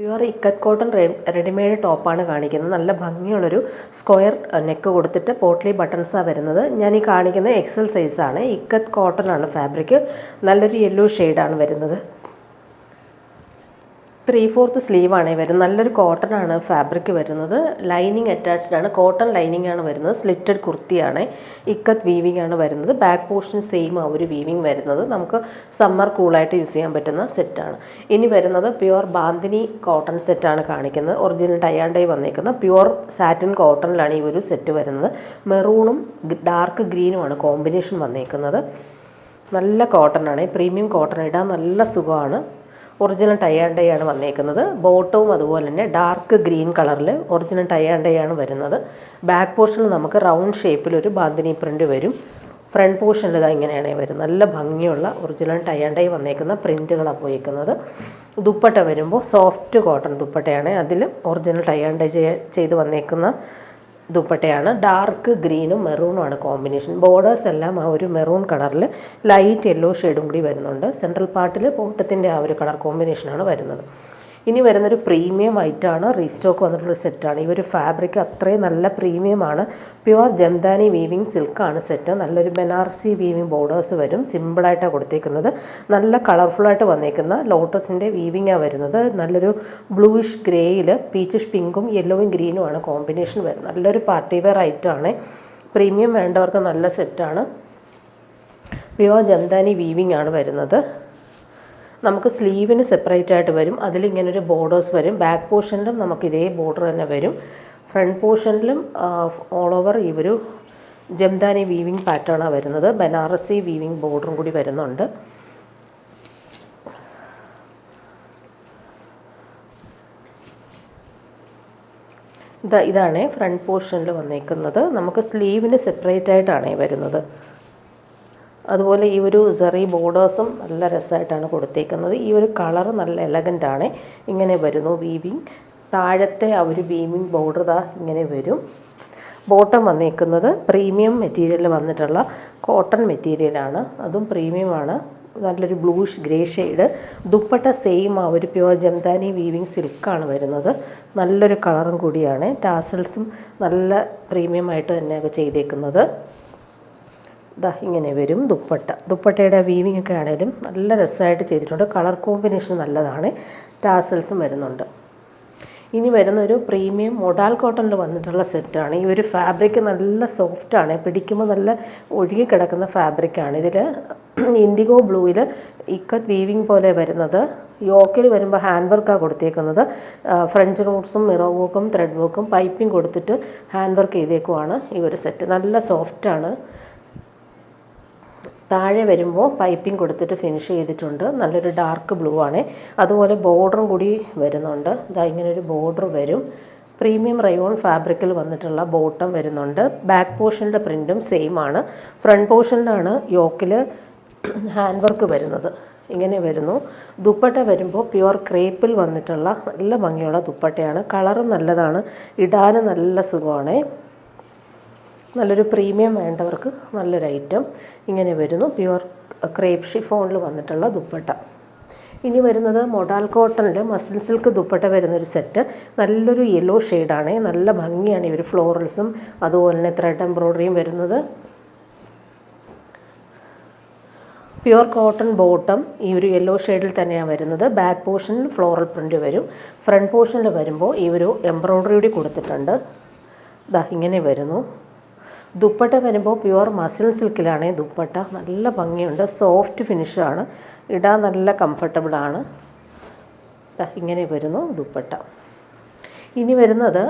Pure ikat cotton readymade ടോപ്പാണ് കാണിക്കുന്നത്. നല്ല ഭംഗിയുള്ളൊരു സ്ക്വയർ നെക്ക് കൊടുത്തിട്ട് പോട്ട്ലി ബട്ടൺസാണ് വരുന്നത്. ഞാൻ ഈ കാണിക്കുന്ന എക്സൽ സൈസാണ്. ഇക്കത്ത് കോട്ടൺ ആണ് ഫാബ്രിക്. നല്ലൊരു യെല്ലോ ഷെയ്ഡാണ് വരുന്നത്. 3/4 സ്ലീവാണ് വരുന്നത്. നല്ലൊരു കോട്ടൺ ആണ് ഫാബ്രിക് വരുന്നത്. ലൈനിങ് അറ്റാച്ച്ഡ് ആണ്. കോട്ടൺ ലൈനിങ് ആണ് വരുന്നത്. സ്ലിറ്റഡ് കുർത്തിയാണ്. ഇക്കത്ത് വീവിംഗ് ആണ് വരുന്നത്. ബാക്ക് പോർഷൻ സെയിം ആ ഒരു വീവിംഗ് വരുന്നത്. നമുക്ക് സമ്മർ കൂളായിട്ട് യൂസ് ചെയ്യാൻ പറ്റുന്ന സെറ്റാണ്. ഇനി വരുന്നത് പ്യുവർ ബാന്തിനി കോട്ടൺ സെറ്റാണ് കാണിക്കുന്നത്. ഒറിജിനൽ ടൈ ആൻഡ് ഡൈ വന്നേക്കുന്ന പ്യുവർ സാറ്റിൻ കോട്ടണിലാണ് ഈ ഒരു സെറ്റ് വരുന്നത്. മെറൂണും ഡാർക്ക് ഗ്രീനുമാണ് കോമ്പിനേഷൻ വന്നേക്കുന്നത്. നല്ല കോട്ടൺ ആണ്. പ്രീമിയം കോട്ടൺ ഇടാൻ നല്ല സുഖമാണ്. ഒറിജിനൽ ടൈ ആൻഡ് ഡൈ ആണ് വന്നേക്കുന്നത്. ബോട്ടവും അതുപോലെ തന്നെ ഡാർക്ക് ഗ്രീൻ കളറിൽ ഒറിജിനൽ ടൈ ആൻഡ് ഡൈ ആണ് വരുന്നത്. ബാക്ക് പോർഷനിൽ നമുക്ക് റൗണ്ട് ഷേപ്പിലൊരു ബാന്തിനി പ്രിൻറ്റ് വരും. ഫ്രണ്ട് പോർഷനിൽ ഇതാ ഇങ്ങനെയാണ് വരും. നല്ല ഭംഗിയുള്ള ഒറിജിനൽ ടൈ ആൻഡ് ഡൈ വന്നേക്കുന്ന പ്രിൻറ്റുകളാണ് പോയേക്കുന്നത്. ദുപ്പട്ട വരുമ്പോൾ സോഫ്റ്റ് കോട്ടൺ ദുപ്പട്ടയാണ്. അതിൽ ഒറിജിനൽ ടൈ ആൻഡ് ഡൈ ചെയ്ത് വന്നേക്കുന്ന ദുപ്പട്ടയാണ്. ഡാർക്ക് ഗ്രീനും മെറൂണുമാണ് കോമ്പിനേഷൻ. ബോർഡേഴ്സ് എല്ലാം ആ ഒരു മെറൂൺ കളറിൽ ലൈറ്റ് യെല്ലോ ഷെയ്ഡും കൂടി വരുന്നുണ്ട്. സെൻട്രൽ പാർട്ടിൽ പോട്ടത്തിൻ്റെ ആ ഒരു കളർ കോമ്പിനേഷനാണ് വരുന്നത്. ഇനി വരുന്നൊരു പ്രീമിയം ഐറ്റമാണ്. റീസ്റ്റോക്ക് വന്നിട്ടുള്ളൊരു സെറ്റാണ്. ഈ ഒരു ഫാബ്രിക് അത്രയും നല്ല പ്രീമിയമാണ്. പ്യുവർ ജംദാനി വീവിങ് സിൽക്കാണ് സെറ്റ്. നല്ലൊരു ബനാറസി വീവിങ് ബോർഡേഴ്സ് വരും. സിമ്പിളായിട്ടാണ് കൊടുത്തേക്കുന്നത്. നല്ല കളർഫുള്ളായിട്ട് വന്നേക്കുന്ന ലോട്ടസിൻ്റെ വീവിങ്ങാണ് വരുന്നത്. നല്ലൊരു ബ്ലൂയിഷ് ഗ്രേയിൽ പീച്ചിഷ് പിങ്കും യെല്ലോയും ഗ്രീനുമാണ് കോമ്പിനേഷൻ വരുന്നത്. നല്ലൊരു പാർട്ടി വെയർ ഐറ്റമാണ്. പ്രീമിയം വേണ്ടവർക്ക് നല്ല സെറ്റാണ്. പ്യുവർ ജംദാനി വീവിങ് ആണ് വരുന്നത്. നമുക്ക് സ്ലീവിന് സെപ്പറേറ്റ് ആയിട്ട് വരും. അതിലിങ്ങനൊരു ബോർഡേഴ്സ് വരും. ബാക്ക് പോർഷനിലും നമുക്ക് ഇതേ ബോർഡർ തന്നെ വരും. ഫ്രണ്ട് പോർഷനിലും ഓൾ ഓവർ ഈ ഒരു ജംദാനി വീവിങ് പാറ്റേണാണ് വരുന്നത്. ബനാറസി വീവിങ് ബോർഡറും കൂടി വരുന്നുണ്ട്. ഇതാണ് ഫ്രണ്ട് പോർഷനിൽ വന്നേക്കുന്നത്. നമുക്ക് സ്ലീവിന് സെപ്പറേറ്റ് ആയിട്ടാണ് വരുന്നത്. അതുപോലെ ഈ ഒരു സെറി ബോർഡേഴ്സും നല്ല രസമായിട്ടാണ് കൊടുത്തേക്കുന്നത്. ഈ ഒരു കളർ നല്ല എലഗൻ്റാണ്. ഇങ്ങനെ വരുന്നു വീവിങ്. താഴത്തെ ആ ഒരു വീവിങ് ബോർഡർ ഇങ്ങനെ വരും. ബോട്ടം വന്നേക്കുന്നത് പ്രീമിയം മെറ്റീരിയലിൽ വന്നിട്ടുള്ള കോട്ടൺ മെറ്റീരിയലാണ്. അതും പ്രീമിയമാണ്. നല്ലൊരു bluish grey shade. Dupatta same ആ ഒരു പ്യുവർ ജംദാനി വീവിങ് സിൽക്കാണ് വരുന്നത്. നല്ലൊരു കളറും കൂടിയാണ്. ടാസൽസും നല്ല പ്രീമിയം ആയിട്ട് തന്നെയൊക്കെ ചെയ്തേക്കുന്നത്. ഇങ്ങനെ വരും ദുപ്പട്ടയുടെ വീവിങ് ഒക്കെ ആണെങ്കിലും നല്ല രസമായിട്ട് ചെയ്തിട്ടുണ്ട്. കളർ കോമ്പിനേഷൻ നല്ലതാണ്. ടാസൽസും വരുന്നുണ്ട്. ഇനി വരുന്നൊരു പ്രീമിയം മൊഡാൽ കോട്ടണിൽ വന്നിട്ടുള്ള സെറ്റാണ്. ഈ ഒരു ഫാബ്രിക് നല്ല സോഫ്റ്റാണ്. പിടിക്കുമ്പോൾ നല്ല ഒഴുകി കിടക്കുന്ന ഫാബ്രിക്കാണ്. ഇതിൽ ഇൻഡിഗോ ബ്ലൂവിൽ ഇക്കത്ത് വീവിങ് പോലെ വരുന്നത്. യോക്കിൽ വരുമ്പോൾ ഹാൻഡ് വർക്കാണ് കൊടുത്തേക്കുന്നത്. ഫ്രഞ്ച് നോട്ട്സും മിറർ വർക്കും ത്രെഡ് വർക്കും പൈപ്പിംഗ് കൊടുത്തിട്ട് ഹാൻഡ് വർക്ക് ചെയ്തേക്കുവാണ് ഈ ഒരു സെറ്റ്. നല്ല സോഫ്റ്റാണ്. താഴെ വരുമ്പോൾ പൈപ്പിംഗ് കൊടുത്തിട്ട് ഫിനിഷ് ചെയ്തിട്ടുണ്ട്. നല്ലൊരു ഡാർക്ക് ബ്ലൂ ആണ്. അതുപോലെ ബോർഡറും കൂടി വരുന്നുണ്ട്. ഇങ്ങനൊരു ബോർഡർ വരും. പ്രീമിയം റയോൺ ഫാബ്രിക്കിൽ വന്നിട്ടുള്ള ബോട്ടം വരുന്നുണ്ട്. ബാക്ക് പോർഷനിലെ പ്രിൻറ്റും സെയിം ആണ്. ഫ്രണ്ട് പോർഷനിലാണ് യോക്കിൽ ഹാൻഡ് വർക്ക് വരുന്നത്. ഇങ്ങനെ വരുന്നു. ദുപ്പട്ട വരുമ്പോൾ പ്യുവർ ക്രേപ്പിൽ വന്നിട്ടുള്ള നല്ല ഭംഗിയുള്ള ദുപ്പട്ടയാണ്. കളറും നല്ലതാണ്. ഇടാനും നല്ല സുഖമാണ്. നല്ലൊരു പ്രീമിയം വേണ്ടവർക്ക് നല്ലൊരു ഐറ്റം. ഇങ്ങനെ വരുന്നു. പ്യുവർ ക്രേപ്പ് ഷിഫോണിൽ വന്നിട്ടുള്ള ദുപ്പട്ട. ഇനി വരുന്നത് മൊഡാൽ കോട്ടണിൽ മസിൽ സിൽക്ക് ദുപ്പട്ട വരുന്നൊരു സെറ്റ്. നല്ലൊരു യെല്ലോ ഷെയ്ഡാണ്. നല്ല ഭംഗിയാണ്. ഈ ഒരു ഫ്ലോറൽസും അതുപോലെ തന്നെ ത്രെഡ് എംബ്രോയ്ഡറിയും വരുന്നത്. പ്യുവർ കോട്ടൺ ബോട്ടം ഈ ഒരു യെല്ലോ ഷെയ്ഡിൽ തന്നെയാണ് വരുന്നത്. ബാക്ക് പോർഷനിൽ ഫ്ലോറൽ പ്രിൻറ്റ് വരും. ഫ്രണ്ട് പോർഷനിൽ വരുമ്പോൾ ഈ ഒരു എംബ്രോയ്ഡറി കൂടി കൊടുത്തിട്ടുണ്ട്. ഇങ്ങനെ വരുന്നു. ദുപ്പട്ട വരുമ്പോൾ പ്യുവർ മസിൽ സിൽക്കിലാണ് ദുപ്പട്ട. നല്ല ഭംഗിയുണ്ട്. സോഫ്റ്റ് ഫിനിഷാണ്. ഇടാൻ നല്ല കംഫർട്ടബിളാണ്. ഇങ്ങനെ വരുന്നു ദുപ്പട്ട. ഇനി വരുന്നത്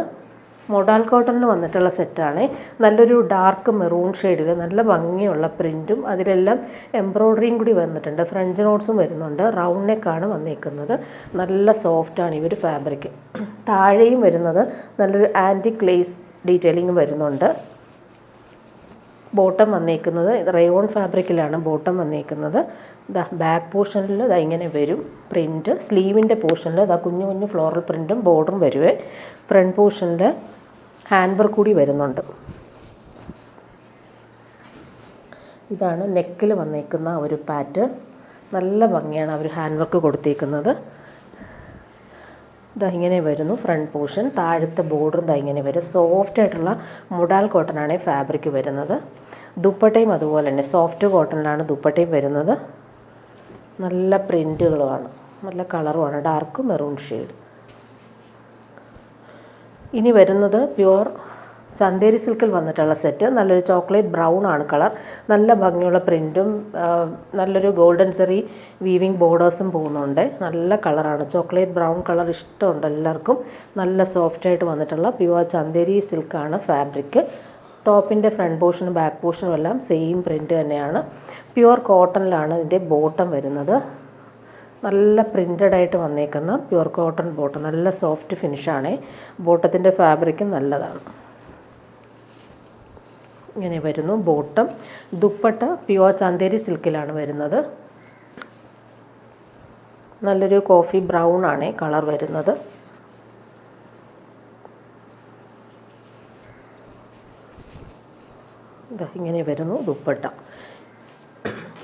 മൊഡാൽ കോട്ടണിൽ വന്നിട്ടുള്ള സെറ്റാണ്. നല്ലൊരു ഡാർക്ക് മെറൂൺ ഷെയ്ഡിൽ നല്ല ഭംഗിയുള്ള പ്രിൻറ്റും അതിലെല്ലാം എംബ്രോയ്ഡറിയും കൂടി വന്നിട്ടുണ്ട്. ഫ്രഞ്ച് നോട്ട്സും വരുന്നുണ്ട്. റൗണ്ട് നെക്കാണ് വന്നേക്കുന്നത്. നല്ല സോഫ്റ്റാണ് ഈ ഒരു ഫാബ്രിക്. താഴെയും വരുന്നത് നല്ലൊരു ആൻറ്റിക് ലേസ് ഡീറ്റെയിലിംഗ് വരുന്നുണ്ട്. ബോട്ടം വന്നേക്കുന്നത് റയോൺ ഫാബ്രിക്കിലാണ് ബോട്ടം വന്നേക്കുന്നത്. ബാക്ക് പോർഷനിൽ ഇങ്ങനെ വരും പ്രിൻറ്റ്. സ്ലീവിൻ്റെ പോർഷനിൽ കുഞ്ഞു കുഞ്ഞു ഫ്ലോറൽ പ്രിൻറ്റും ബോർഡറും വരുവേ. ഫ്രണ്ട് പോർഷനിൽ ഹാൻഡ് വർക്ക് കൂടി വരുന്നുണ്ട്. ഇതാണ് നെക്കിൽ വന്നേക്കുന്ന ഒരു പാറ്റേൺ. നല്ല ഭംഗിയാണ് അവർ ഹാൻഡ് വർക്ക് കൊടുത്തേക്കുന്നത്. ഇതാ ഇങ്ങനെ വരുന്നു ഫ്രണ്ട് പോർഷൻ. താഴത്തെ ബോർഡർ ഇതാ ഇങ്ങനെ വരും. സോഫ്റ്റ് ആയിട്ടുള്ള മുഡാൽ കോട്ടനാണ് ഫാബ്രിക് വരുന്നത്. ദുപ്പട്ടയും അതുപോലെ തന്നെ സോഫ്റ്റ് കോട്ടണിലാണ് ദുപ്പട്ടയും വരുന്നത്. നല്ല പ്രിൻറ്റുകളുമാണ്, നല്ല കളറുമാണ്, ഡാർക്ക് മെറൂൺ ഷെയ്ഡ്. ഇനി വരുന്നത് പ്യുവർ ചന്തേരി സിൽക്കിൽ വന്നിട്ടുള്ള സെറ്റ്. നല്ലൊരു ചോക്ലേറ്റ് ബ്രൗൺ ആണ് കളർ. നല്ല ഭംഗിയുള്ള പ്രിൻറ്റും നല്ലൊരു ഗോൾഡൻ സെറി വീവിങ് ബോർഡേഴ്സും പോകുന്നുണ്ട്. നല്ല കളറാണ്, ചോക്ലേറ്റ് ബ്രൗൺ കളർ ഇഷ്ടമുണ്ട് എല്ലാവർക്കും. നല്ല സോഫ്റ്റായിട്ട് വന്നിട്ടുള്ള പ്യുവർ ചന്തേരി സിൽക്കാണ് ഫാബ്രിക്. ടോപ്പിൻ്റെ ഫ്രണ്ട് പോർഷനും ബാക്ക് പോർഷനും എല്ലാം സെയിം പ്രിൻറ്റ് തന്നെയാണ്. പ്യുവർ കോട്ടണിലാണ് ഇതിൻ്റെ ബോട്ടം വരുന്നത്. നല്ല പ്രിൻ്റഡ് ആയിട്ട് വന്നേക്കുന്ന പ്യുവർ കോട്ടൺ ബോട്ടം. നല്ല സോഫ്റ്റ് ഫിനിഷാണ്. ബോട്ടത്തിൻ്റെ ഫാബ്രിക്കും നല്ലതാണ്. ഇങ്ങനെ വരുന്നു ബോട്ടം. ദുപ്പട്ട പ്യുവർ ചന്തേരി സിൽക്കിലാണ് വരുന്നത്. നല്ലൊരു കോഫി ബ്രൗൺ ആണ് കളർ വരുന്നത്. ഇങ്ങനെ വരുന്നു ദുപ്പട്ട.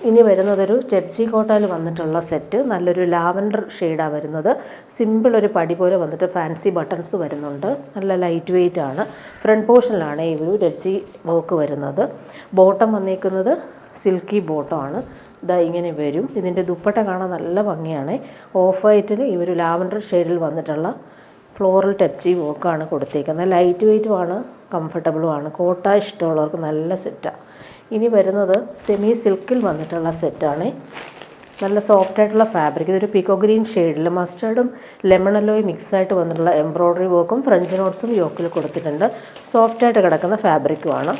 ഇനി വരുന്നതൊരു ടെപ്സി കോട്ടയിൽ വന്നിട്ടുള്ള സെറ്റ്. നല്ലൊരു ലാവൻഡർ ഷെയ്ഡാണ് വരുന്നത്. സിമ്പിൾ ഒരു പടി പോലെ വന്നിട്ട് ഫാൻസി ബട്ടൺസ് വരുന്നുണ്ട്. നല്ല ലൈറ്റ് വെയ്റ്റ് ആണ്. ഫ്രണ്ട് പോർഷനിലാണ് ഈ ഒരു ടെപ്സി വർക്ക് വരുന്നത്. ബോട്ടം വന്നേക്കുന്നത് സിൽക്കി ബോട്ടമാണ്. ഇതാ ഇങ്ങനെ വരും. ഇതിൻ്റെ ദുപ്പട്ട കാണാൻ നല്ല ഭംഗിയാണ്. ഓഫ് വൈറ്റിൽ ഈ ഒരു ലാവൻഡർ ഷെയ്ഡിൽ വന്നിട്ടുള്ള ഫ്ലോറൽ ടെപ്സി വർക്കാണ് കൊടുത്തേക്കുന്നത്. ലൈറ്റ് വെയ്റ്റുമാണ്, കംഫർട്ടബിളുമാണ്. കോട്ട ഇഷ്ടമുള്ളവർക്ക് നല്ല സെറ്റാണ്. ഇനി വരുന്നത് സെമി സിൽക്കിൽ വന്നിട്ടുള്ള സെറ്റാണ്. നല്ല സോഫ്റ്റായിട്ടുള്ള ഫാബ്രിക്. ഇതൊരു പിക്കോ ഗ്രീൻ ഷെയ്ഡിൽ മസ്റ്റേർഡും ലെമൺ യെല്ലോയും മിക്സായിട്ട് വന്നിട്ടുള്ള എംബ്രോയ്ഡറി വർക്കും ഫ്രഞ്ച് നോട്ട്സും യോക്കിൽ കൊടുത്തിട്ടുണ്ട്. സോഫ്റ്റായിട്ട് കിടക്കുന്ന ഫാബ്രിക്കുമാണ്.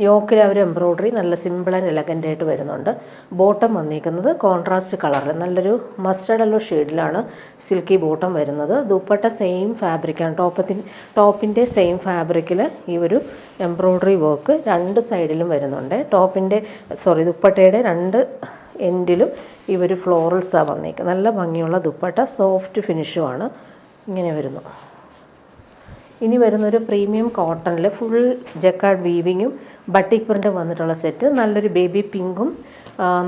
യോക്കിൽ അവർ എംബ്രോയ്ഡറി നല്ല സിമ്പിൾ ആൻഡ് എലഗൻ്റ് ആയിട്ട് വരുന്നുണ്ട്. ബോട്ടം വന്നിരിക്കുന്നത് കോൺട്രാസ്റ്റ് കളറിൽ നല്ലൊരു മസ്റ്റേർഡ് യെല്ലോ ഷെയ്ഡിലാണ് സിൽക്കി ബോട്ടം വരുന്നത്. ദുപ്പട്ട സെയിം ഫാബ്രിക്കാണ്. ടോപ്പിൻ്റെ സെയിം ഫാബ്രിക്കിൽ ഈ ഒരു എംബ്രോയ്ഡറി വർക്ക് രണ്ട് സൈഡിലും വരുന്നുണ്ട്. ദുപ്പട്ടയുടെ രണ്ട് എൻഡിലും ഈ ഒരു ഫ്ലോറൽസാണ് വന്നേക്കുന്നത്. നല്ല ഭംഗിയുള്ള ദുപ്പട്ട, സോഫ്റ്റ് ഫിനിഷുമാണ്. ഇങ്ങനെ വരുന്നു. ഇനി വരുന്നൊരു പ്രീമിയം കോട്ടണിൽ ഫുൾ ജക്കാർഡ് വീവിങ്ങും ബട്ടിക് പ്രിൻറ്റും വന്നിട്ടുള്ള സെറ്റ്. നല്ലൊരു ബേബി പിങ്കും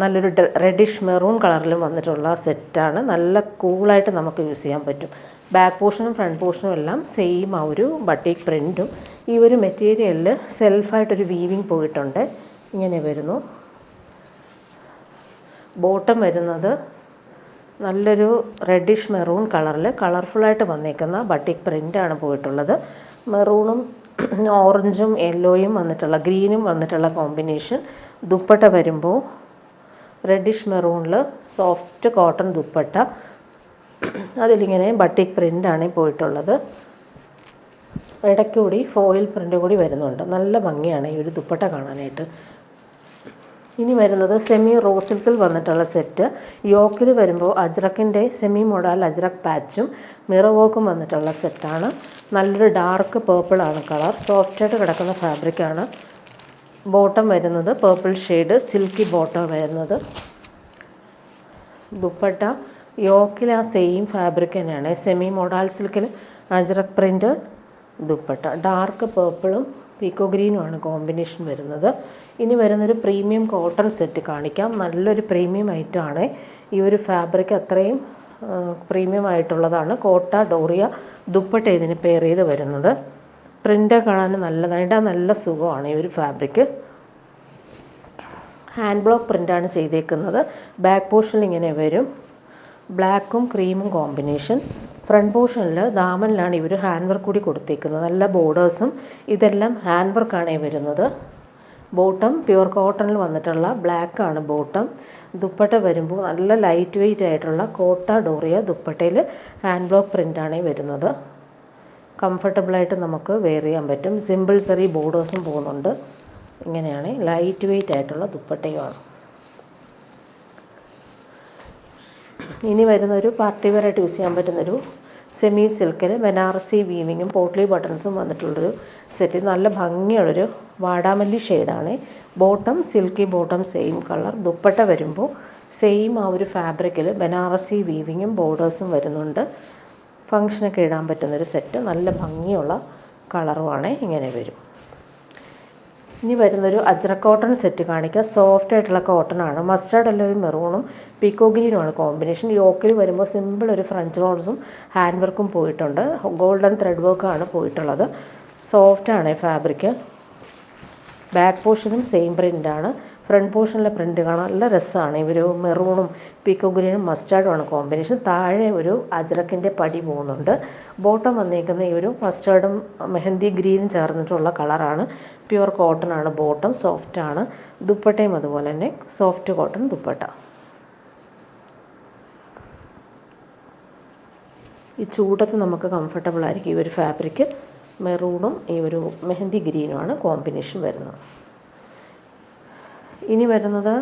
നല്ലൊരു റെഡിഷ് മെറൂൺ കളറിലും വന്നിട്ടുള്ള സെറ്റാണ്. നല്ല കൂളായിട്ട് നമുക്ക് യൂസ് ചെയ്യാൻ പറ്റും. ബാക്ക് പോർഷനും ഫ്രണ്ട് പോർഷനും എല്ലാം സെയിം ആ ഒരു ബട്ടിക് പ്രിൻറ്റും. ഈ ഒരു മെറ്റീരിയലിൽ സെൽഫായിട്ടൊരു വീവിങ് പോയിട്ടുണ്ട്. ഇങ്ങനെ വരുന്നു. ബോട്ടം വരുന്നത് നല്ലൊരു റെഡിഷ് മെറൂൺ കളറിൽ കളർഫുള്ളായിട്ട് വന്നേക്കുന്ന ബട്ടിക് പ്രിൻ്റാണ് പോയിട്ടുള്ളത്. മെറൂണും ഓറഞ്ചും യെല്ലോയും വന്നിട്ടുള്ള ഗ്രീനും വന്നിട്ടുള്ള കോമ്പിനേഷൻ. ദുപ്പട്ട വരുമ്പോൾ റെഡിഷ് മെറൂണിൽ സോഫ്റ്റ് കോട്ടൺ ദുപ്പട്ട. അതിലിങ്ങനെ ബട്ടിക് പ്രിൻ്റാണ് പോയിട്ടുള്ളത്. ഇടയ്ക്കൂടി ഫോയിൽ പ്രിൻ്റ് കൂടി വരുന്നുണ്ട്. നല്ല ഭംഗിയാണ് ഈ ഒരു ദുപ്പട്ട കാണാനായിട്ട്. ഇനി വരുന്നത് സെമി റോ സിൽക്കിൽ വന്നിട്ടുള്ള സെറ്റ്. യോക്കിൽ വരുമ്പോൾ അജ്രക്കിൻ്റെ സെമി മോഡൽ അജ്രക് പാച്ചും മിറർ വർക്കും വന്നിട്ടുള്ള സെറ്റാണ്. നല്ലൊരു ഡാർക്ക് പേർപ്പിളാണ് കളർ. സോഫ്റ്റായിട്ട് കിടക്കുന്ന ഫാബ്രിക്കാണ്. ബോട്ടം വരുന്നത് പേർപ്പിൾ ഷെയ്ഡ് സിൽക്കി ബോട്ടം വരുന്നത്. ദുപ്പട്ട യോക്കിൽ ആ സെയിം ഫാബ്രിക് തന്നെയാണ്. സെമി മോഡൽ സിൽക്കിൽ അജ്രക് പ്രിൻ്റ് ദുപ്പട്ട. ഡാർക്ക് പേർപ്പിളും പീക്കോ ഗ്രീനുമാണ് കോമ്പിനേഷൻ വരുന്നത്. ഇനി വരുന്നൊരു പ്രീമിയം കോട്ടൺ സെറ്റ് കാണിക്കാം. നല്ലൊരു പ്രീമിയം ഐറ്റമാണ്. ഈ ഒരു ഫാബ്രിക് അത്രയും പ്രീമിയം ആയിട്ടുള്ളതാണ്. കോട്ട ഡോറിയ ദുപ്പട്ട ഇതിന് പെയർ ചെയ്ത് വരുന്നത്. പ്രിൻ്റ് കാണാൻ നല്ലതായിട്ട് നല്ല സുഖമാണ് ഈ ഒരു ഫാബ്രിക്. ഹാൻഡ് ബ്ലോക്ക് പ്രിൻ്റാണ് ചെയ്തേക്കുന്നത്. ബാക്ക് പോർഷനിൽ ഇങ്ങനെ വരും. ബ്ലാക്കും ക്രീമും കോമ്പിനേഷൻ. ഫ്രണ്ട് പോർഷനിൽ ദാമനിലാണ് ഇവർ ഹാൻഡ് വർക്ക് കൂടി കൊടുത്തേക്കുന്നത്. നല്ല ബോർഡേഴ്സും ഇതെല്ലാം ഹാൻഡ് വർക്കാണ് വരുന്നത്. ബോട്ടം പ്യുവർ കോട്ടണിൽ വന്നിട്ടുള്ള ബ്ലാക്കാണ് ബോട്ടം. ദുപ്പട്ട വരുമ്പോൾ നല്ല ലൈറ്റ് വെയ്റ്റ് ആയിട്ടുള്ള കോട്ട ഡോറിയ ദുപ്പട്ടയിൽ ഹാൻഡ് ബ്ലോക്ക് പ്രിൻ്റാണ് വരുന്നത്. കംഫർട്ടബിളായിട്ട് നമുക്ക് വെയർ ചെയ്യാൻ പറ്റും. സിമ്പിൾ സെറി ബോർഡേഴ്സും പോകുന്നുണ്ട്. ഇങ്ങനെയാണ് ലൈറ്റ് വെയ്റ്റ് ആയിട്ടുള്ള ദുപ്പട്ടയുമാണ്. ഇനി വരുന്നൊരു പാർട്ടി വെയറായിട്ട് യൂസ് ചെയ്യാൻ പറ്റുന്നൊരു സെമി സിൽക്കിൽ ബനാറസി വീവിങ്ങും പോട്ട്ലി ബട്ടൺസും വന്നിട്ടുള്ളൊരു സെറ്റ്. നല്ല ഭംഗിയുള്ളൊരു വാടാമല്ലി ഷെയ്ഡാണ്. Bottom silky bottom same colour. Dupatta വരുമ്പോൾ സെയിം ആ ഒരു ഫാബ്രിക്കിൽ ബനാറസി വീവിങ്ങും ബോർഡേഴ്സും വരുന്നുണ്ട്. ഫങ്ഷനൊക്കെ ഇടാൻ പറ്റുന്നൊരു സെറ്റ്. നല്ല ഭംഗിയുള്ള കളറുമാണ്. ഇങ്ങനെ വരും. ഇനി വരുന്നൊരു അജ്രക് കോട്ടൺ സെറ്റ് കാണിക്കുക. സോഫ്റ്റ് ആയിട്ടുള്ള കോട്ടണാണ്. മസ്റ്റാർഡ് യെല്ലോയും മെറൂണും പീക്കോ ഗ്രീനുമാണ് കോമ്പിനേഷൻ. യോക്കിൽ വരുമ്പോൾ സിമ്പിൾ ഒരു ഫ്രഞ്ച് റോൾസും ഹാൻഡ് വർക്കും പോയിട്ടുണ്ട്. ഗോൾഡൻ ത്രെഡ് വർക്കാണ് പോയിട്ടുള്ളത്. സോഫ്റ്റാണ് ഫാബ്രിക്. ബാക്ക് പോർഷനും സെയിം പ്രിൻ്റാണ്. ഫ്രണ്ട് പോർഷനിലെ പ്രിൻ്റ് കാണാൻ നല്ല രസമാണ്. ഇവർ മെറൂണും പീക്കോ ഗ്രീനും മസ്റ്റാർഡുമാണ് കോമ്പിനേഷൻ. താഴെ ഒരു അജ്രക്കിൻ്റെ പടി പോകുന്നുണ്ട്. ബോട്ടം വന്നേക്കുന്ന ഈ ഒരു മസ്റ്റാർഡും മെഹന്തി ഗ്രീനും ചേർന്നിട്ടുള്ള കളറാണ്. പ്യുവർ കോട്ടൺ ആണ്. ബോട്ടം സോഫ്റ്റാണ്. ദുപ്പട്ടയും അതുപോലെ തന്നെ സോഫ്റ്റ് കോട്ടൺ ദുപ്പട്ട. ഈ ചൂടത്ത് നമുക്ക് കംഫർട്ടബിൾ ആയിരിക്കും ഈ ഒരു ഫാബ്രിക്. മെറൂണും ഈ ഒരു മെഹന്തി ഗ്രീനുമാണ് കോമ്പിനേഷൻ വരുന്നത്. ഇനി വരുന്നത്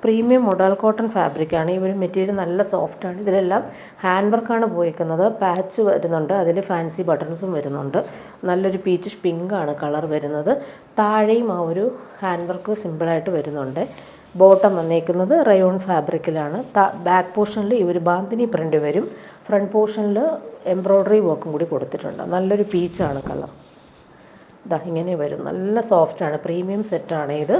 പ്രീമിയം മൊഡൽ കോട്ടൺ ഫാബ്രിക്കാണ്. ഈ ഒരു മെറ്റീരിയൽ നല്ല സോഫ്റ്റാണ്. ഇതിലെല്ലാം ഹാൻഡ് വർക്കാണ് പോയിരിക്കുന്നത്. പാച്ച് വരുന്നുണ്ട്, അതിൽ ഫാൻസി ബട്ടൺസും വരുന്നുണ്ട്. നല്ലൊരു പീച്ചിഷ് പിങ്കാണ് കളർ വരുന്നത്. താഴെയും ആ ഒരു ഹാൻഡ് വർക്ക് സിമ്പിളായിട്ട് വരുന്നുണ്ട്. ബോട്ടം വന്നേക്കുന്നത് റയോൺ ഫാബ്രിക്കിലാണ്. ബാക്ക് പോർഷനിൽ ഈ ഒരു ബാന്തിനി പ്രിൻ്റ് വരും. ഫ്രണ്ട് പോർഷനിൽ എംബ്രോയ്ഡറി വർക്കും കൂടി കൊടുത്തിട്ടുണ്ട്. നല്ലൊരു പീച്ചാണ് കളർ. ഇതാ ഇങ്ങനെ വരും. നല്ല സോഫ്റ്റാണ്. പ്രീമിയം സെറ്റാണ് ഇത്.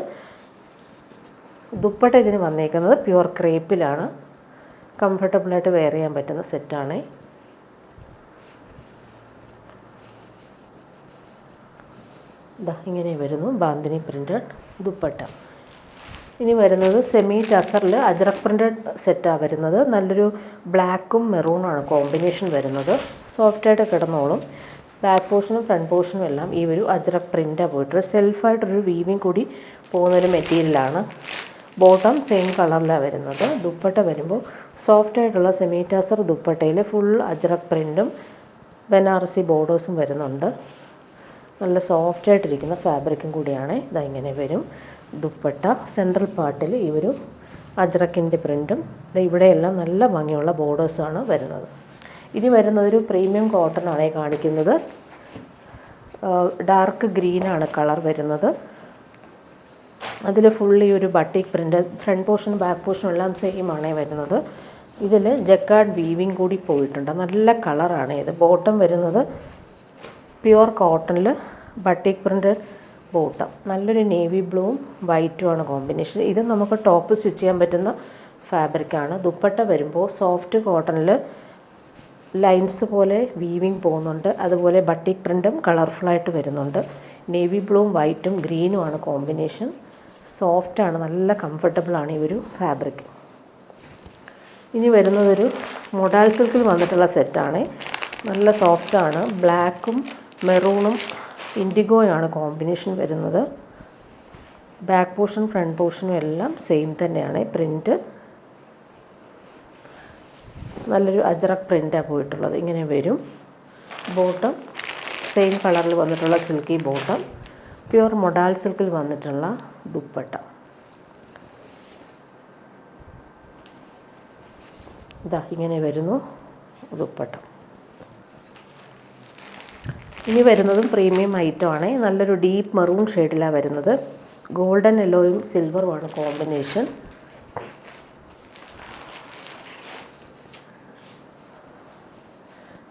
ദുപ്പട്ട ഇതിന് വന്നേക്കുന്നത് പ്യുവർ ക്രേപ്പിലാണ്. കംഫർട്ടബിളായിട്ട് വെയർ ചെയ്യാൻ പറ്റുന്ന സെറ്റാണ്. ഇതാ ഇങ്ങനെ വരുന്നു ബാന്തിനി പ്രിൻ്റഡ് ദുപ്പട്ട. ഇനി വരുന്നത് സെമി ടസറിൽ അജ്രക് പ്രിൻ്റഡ് സെറ്റാണ് വരുന്നത്. നല്ലൊരു ബ്ലാക്കും മെറൂണാണ് കോമ്പിനേഷൻ വരുന്നത്. സോഫ്റ്റായിട്ട് കിടന്നോളും. ബാക്ക് പോർഷനും ഫ്രണ്ട് പോർഷനും എല്ലാം ഈ ഒരു അജ്രക് പ്രിൻ്റാണ് പോയിട്ട് സെൽഫായിട്ടൊരു വീവിങ് കൂടി പോകുന്നൊരു മെറ്റീരിയലാണ്. ബോട്ടം സെയിം കളറിലാണ് വരുന്നത്. ദുപ്പട്ട വരുമ്പോൾ സോഫ്റ്റായിട്ടുള്ള സെമി ടസർ ദുപ്പട്ടയിൽ ഫുൾ അജ്രക് പ്രിൻറ്റും ബനാറസി ബോർഡേഴ്സും വരുന്നുണ്ട്. നല്ല സോഫ്റ്റായിട്ടിരിക്കുന്ന ഫാബ്രിക്കും കൂടിയാണ്. ഇതാ ഇങ്ങനെ വരും ദുപ്പട്ട. സെൻട്രൽ പാർട്ടിൽ ഈ ഒരു അജ്രക്കിൻ്റെ പ്രിൻറ്റും ഇവിടെയെല്ലാം നല്ല ഭംഗിയുള്ള ബോർഡേഴ്സാണ് വരുന്നത്. ഇനി വരുന്നതൊരു പ്രീമിയം കോട്ടൺ ആണ് കാണിക്കുന്നത്. ഡാർക്ക് ഗ്രീനാണ് കളർ വരുന്നത്. അതിൽ ഫുള്ളി ഒരു ബട്ടിക് പ്രിൻ്റ്. ഫ്രണ്ട് പോർഷനും ബാക്ക് പോർഷനും എല്ലാം സെയിം ആണ് വരുന്നത്. ഇതിൽ ജക്കാർഡ് വീവിങ് കൂടി പോയിട്ടുണ്ട്. നല്ല കളറാണ് ഇത്. ബോട്ടം വരുന്നത് പ്യുവർ കോട്ടണിൽ ബട്ടിക് പ്രിൻ്റ് ബോട്ടം. നല്ലൊരു നേവി ബ്ലൂവും വൈറ്റുമാണ് കോമ്പിനേഷൻ. ഇത് നമുക്ക് ടോപ്പ് സ്റ്റിച്ച് ചെയ്യാൻ പറ്റുന്ന ഫാബ്രിക്കാണ്. ദുപ്പട്ട വരുമ്പോൾ സോഫ്റ്റ് കോട്ടണിൽ ലൈൻസ് പോലെ വീവിങ് പോകുന്നുണ്ട്. അതുപോലെ ബട്ടിക് പ്രിൻറ്റും കളർഫുള്ളായിട്ട് വരുന്നുണ്ട്. നേവി ബ്ലൂവും വൈറ്റും ഗ്രീനുമാണ് കോമ്പിനേഷൻ. സോഫ്റ്റാണ്. നല്ല കംഫർട്ടബിളാണ് ഈ ഒരു ഫാബ്രിക്. ഇനി വരുന്നതൊരു മൊഡാൽ സിൽക്കിൽ വന്നിട്ടുള്ള സെറ്റാണ്. നല്ല സോഫ്റ്റാണ്. ബ്ലാക്കും മെറൂണും ഇൻഡിഗോയാണ് കോമ്പിനേഷൻ വരുന്നത്. ബാക്ക് പോർഷൻ ഫ്രണ്ട് പോർഷനും എല്ലാം സെയിം തന്നെയാണ് പ്രിൻറ്റ്. നല്ലൊരു അജ്രക് പ്രിൻ്റാണ് പോയിട്ടുള്ളത്. ഇങ്ങനെ വരും. ബോട്ടം സെയിം കളറിൽ വന്നിട്ടുള്ള സിൽക്കി ബോട്ടം. പ്യുവർ മൊഡാൽ സിൽക്കിൽ വന്നിട്ടുള്ള ദുപ്പട്ട. ഇതാ ഇങ്ങനെ വരുന്നു ദുപ്പട്ട. ഇനി വരുന്നതും പ്രീമിയം ഐറ്റമാണ്. നല്ലൊരു ഡീപ്പ് മെറൂൺ ഷെയ്ഡിലാണ് വരുന്നത്. ഗോൾഡൻ യെല്ലോയും സിൽവറുമാണ് കോമ്പിനേഷൻ.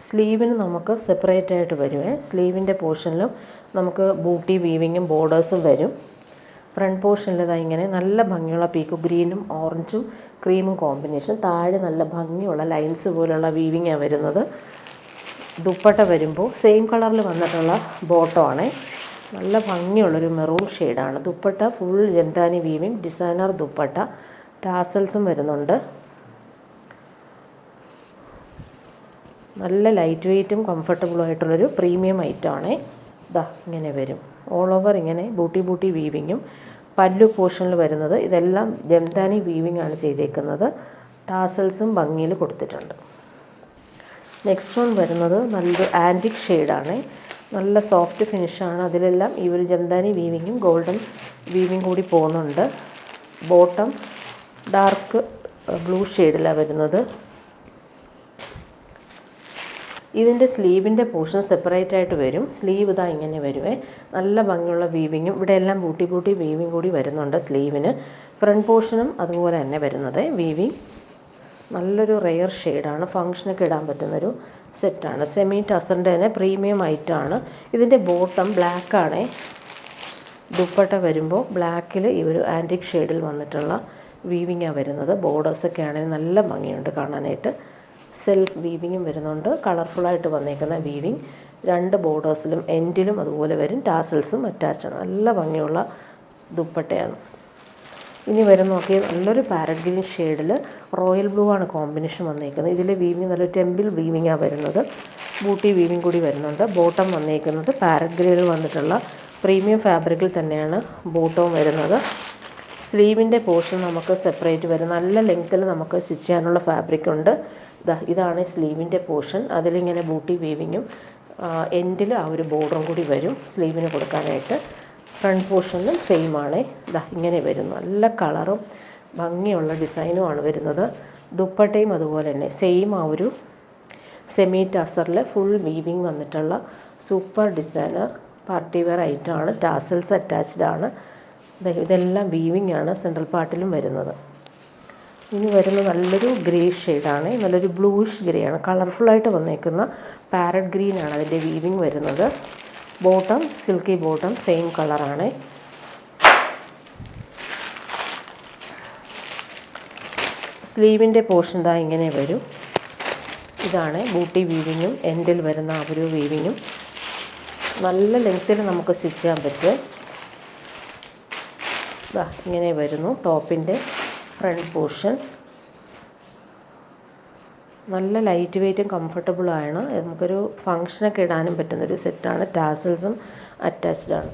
സ്ലീവിന് നമുക്ക് സെപ്പറേറ്റ് ആയിട്ട് വരുമേ. സ്ലീവിൻ്റെ പോർഷനിലും നമുക്ക് ബൂട്ടി വീവിങ്ങും ബോർഡേഴ്സും വരും. ഫ്രണ്ട് പോർഷനിൽ ഇതാ ഇങ്ങനെ നല്ല ഭംഗിയുള്ള പീക്കോ ഗ്രീനും ഓറഞ്ചും ക്രീമും കോമ്പിനേഷൻ. താഴെ നല്ല ഭംഗിയുള്ള ലൈൻസ് പോലുള്ള വീവിങ്ങാണ് വരുന്നത്. ദുപ്പട്ട വരുമ്പോൾ സെയിം കളറിൽ വന്നിട്ടുള്ള ബോട്ടമാണ്. നല്ല ഭംഗിയുള്ളൊരു മെറൂൺ ഷെയ്ഡാണ്. Dupatta full Jamdani weaving designer dupatta. ടാസൽസും വരുന്നുണ്ട്. നല്ല ലൈറ്റ് വെയ്റ്റും കംഫർട്ടബിളും ആയിട്ടുള്ളൊരു പ്രീമിയം ഐറ്റമാണ്. ഇതാ ഇങ്ങനെ വരും. ഓൾ ഓവർ ഇങ്ങനെ ബൂട്ടി വീവിങ്ങും. പല്ലു പോർഷനിൽ വരുന്നത് ഇതെല്ലാം ജംദാനി വീവിങ് ആണ് ചെയ്തേക്കുന്നത്. ടാസൽസും ഭംഗിയിൽ കൊടുത്തിട്ടുണ്ട്. നെക്സ്റ്റ് വൺ വരുന്നത് നല്ലൊരു ആൻറ്റിക് ഷെയ്ഡാണ്. നല്ല സോഫ്റ്റ് ഫിനിഷാണ്. അതിലെല്ലാം ഈ ഒരു ജംദാനി വീവിങ്ങും ഗോൾഡൻ വീവിങ് കൂടി പോകുന്നുണ്ട്. ബോട്ടം ഡാർക്ക് ബ്ലൂ ഷെയ്ഡിലാണ് വരുന്നത്. ഇതിൻ്റെ സ്ലീവിൻ്റെ പോർഷൻ സെപ്പറേറ്റ് ആയിട്ട് വരും. സ്ലീവ് ഇതാ ഇങ്ങനെ വരുവേ. നല്ല ഭംഗിയുള്ള വീവിങ്ങും ഇവിടെ എല്ലാം ബൂട്ടി വീവിങ് കൂടി വരുന്നുണ്ട് സ്ലീവിന്. ഫ്രണ്ട് പോർഷനും അതുപോലെ തന്നെ വരുന്നത് വീവിങ്. നല്ലൊരു റെയർ ഷെയ്ഡാണ്. ഫങ്ഷനൊക്കെ ഇടാൻ പറ്റുന്നൊരു സെറ്റാണ്. സെമി ടസറിൻ്റെ തന്നെ പ്രീമിയം ഐറ്റമാണ്. ഇതിൻ്റെ ബോട്ടം ബ്ലാക്കാണ്. ദുപ്പട്ട വരുമ്പോൾ ബ്ലാക്കിൽ ഈ ഒരു ആൻറ്റിക് ഷെയ്ഡിൽ വന്നിട്ടുള്ള വീവിങ്ങാണ് വരുന്നത്. ബോർഡേഴ്സൊക്കെ ആണെങ്കിൽ നല്ല ഭംഗിയുണ്ട് കാണാനായിട്ട്. സെൽഫ് വീവിങ്ങും വരുന്നുണ്ട്. കളർഫുള്ളായിട്ട് വന്നേക്കുന്ന വീവിങ്. 2 ബോർഡേഴ്സിലും എൻഡിലും അതുപോലെ വരും. ടാസൽസും അറ്റാച്ചാണ്. നല്ല ഭംഗിയുള്ള ദുപ്പട്ടയാണ്. ഇനി വരും നോക്കി നല്ലൊരു പാരറ്റ് ഗ്രീൻ ഷെയ്ഡിൽ റോയൽ ബ്ലൂ ആണ് കോമ്പിനേഷൻ വന്നേക്കുന്നത്. ഇതിൽ വീവിങ് നല്ലൊരു ടെമ്പിൾ വീവിങ്ങാണ് വരുന്നത്. ബൂട്ടി വീവിങ് കൂടി വരുന്നുണ്ട്. ബോട്ടം വന്നേക്കുന്നത് പാരറ്റ് ഗ്രീനിൽ വന്നിട്ടുള്ള പ്രീമിയം ഫാബ്രിക്കിൽ തന്നെയാണ് ബോട്ടവും വരുന്നത്. സ്ലീവിൻ്റെ പോർഷൻ നമുക്ക് സെപ്പറേറ്റ് വരും. നല്ല ലെങ്ത്തിൽ നമുക്ക് സ്റ്റിച്ച് ചെയ്യാനുള്ള ഫാബ്രിക് ഉണ്ട്. ഇതാണ് സ്ലീവിൻ്റെ പോർഷൻ. അതിലിങ്ങനെ ബൂട്ടി വീവിങ്ങും എൻഡിൽ ആ ഒരു ബോർഡറും കൂടി വരും സ്ലീവിന് കൊടുക്കാനായിട്ട്. ഫ്രണ്ട് പോർഷനിലും സെയിം ആണ്. ഇങ്ങനെ വരും. നല്ല കളറും ഭംഗിയുള്ള ഡിസൈനുമാണ് വരുന്നത്. ദുപ്പട്ടയും അതുപോലെ തന്നെ സെയിം ആ ഒരു സെമി ടസറിൽ ഫുൾ വീവിങ് വന്നിട്ടുള്ള സൂപ്പർ ഡിസൈനർ പാർട്ടി വെയർ ഐറ്റമാണ്. ടാസൽസ് അറ്റാച്ച്ഡ് ആണ്. ഇതെല്ലാം വീവിങ് ആണ് സെൻട്രൽ പാർട്ടിലും വരുന്നത്. ഇനി വരുന്നത് നല്ലൊരു ഗ്രേ ഷെയ്ഡാണ്. നല്ലൊരു ബ്ലൂയിഷ് ഗ്രേ ആണ്. കളർഫുള്ളായിട്ട് വന്നേക്കുന്ന പാരറ്റ് ഗ്രീനാണ് അതിൻ്റെ വീവിങ് വരുന്നത്. ബോട്ടം സിൽക്കി ബോട്ടം സെയിം കളറാണ്. സ്ലീവിൻ്റെ പോർഷൻ ഇങ്ങനെ വരും. ഇതാണ് ബൂട്ടി വീവിങ്ങും എൻഡിൽ വരുന്ന ആ ഒരു വീവിങ്ങും. നല്ല ലെങ്ത്തിൽ നമുക്ക് സ്റ്റിച്ച് ചെയ്യാൻ പറ്റും. ഇങ്ങനെ വരുന്നു ടോപ്പിൻ്റെ ഫ്രണ്ട് പോർഷൻ. നല്ല ലൈറ്റ് വെയ്റ്റും കംഫർട്ടബിളാണ്. നമുക്കൊരു ഫങ്ഷനൊക്കെ ഇടാനും പറ്റുന്നൊരു സെറ്റാണ്. ടാസൽസും അറ്റാച്ച്ഡ് ആണ്.